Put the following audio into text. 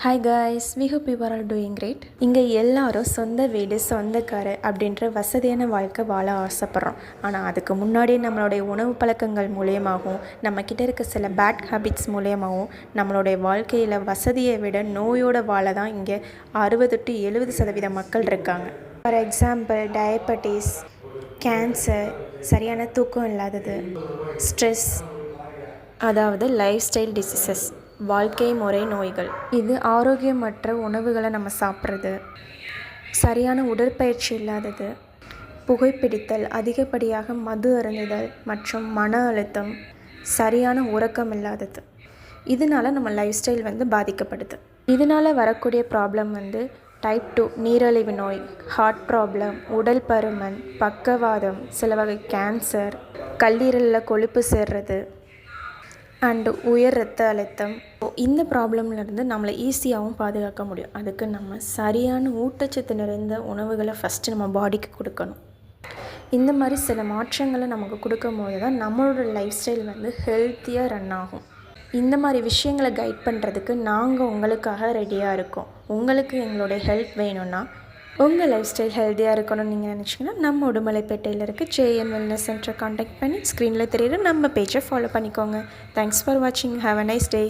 Hi guys, we hope you are all doing great. இங்கே எல்லாரும் சொந்த வீடு, சொந்த காரு அப்படின்ற வசதியான வாழ்க்கை வாழ ஆசைப்பட்றோம். ஆனால் அதுக்கு முன்னாடியே நம்மளுடைய உணவு பழக்கங்கள் மூலியமாகவும் நம்மக்கிட்ட இருக்க சில பேட் ஹேபிட்ஸ் மூலியமாகவும் நம்மளுடைய வாழ்க்கையில் வசதியை விட நோயோட வாழ தான் இங்கே 60 to 70% மக்கள் இருக்காங்க. ஃபார் எக்ஸாம்பிள் டயபெட்டிஸ், கேன்சர், சரியான தூக்கம் இல்லாதது, ஸ்ட்ரெஸ், அதாவது லைஃப் ஸ்டைல் டிசீசஸ், வாழ்க்கை முறை நோய்கள், இது ஆரோக்கியமற்ற உணவுகளை நம்ம சாப்பிட்றது, சரியான உடற்பயிற்சி இல்லாதது, புகைப்பிடித்தல், அதிகப்படியாக மது அருந்துதல் மற்றும் மன அழுத்தம், சரியான உறக்கம் இல்லாதது, இதனால் நம்ம லைஃப் ஸ்டைல் பாதிக்கப்படுது. இதனால் வரக்கூடிய ப்ராப்ளம் டைப் 2 நீரிழிவு நோய், ஹார்ட் ப்ராப்ளம், உடல் பருமன், பக்கவாதம், சில வகை கேன்சர், கல்லீரலில் கொழுப்பு சேர்றது அண்டு உயர் இரத்த அழுத்தம். இந்த ப்ராப்ளம்லேருந்து நம்மளை ஈஸியாகவும் பாதுகாக்க முடியும். அதுக்கு நம்ம சரியான ஊட்டச்சத்து நிறைந்த உணவுகளை ஃபஸ்ட்டு நம்ம பாடிக்கு கொடுக்கணும். இந்த மாதிரி சில மாற்றங்களை நமக்கு கொடுக்கும் போது தான் நம்மளோட லைஃப் ஸ்டைல் ஹெல்த்தியாக ரன் ஆகும். இந்த மாதிரி விஷயங்களை கைட் பண்ணுறதுக்கு நாங்கள் உங்களுக்காக ரெடியாக இருக்கோம். உங்களுக்கு எங்களுடைய ஹெல்ப் வேணும்னா, உங்கள் லைஃப் ஸ்டைல் ஹெல்த்தியாக இருக்கணும்னு நீங்கள் நினச்சிங்கன்னா நம்ம உடுமலைப்பேட்டையில் இருக்க JN வெல்னஸ் சென்டரை காண்டாக்ட் பண்ணி ஸ்க்ரீனில் தெரியுற நம்ம பேஜை ஃபாலோ பண்ணிக்கோங்க. தேங்க்ஸ் ஃபார் வாட்சிங். Have a nice day.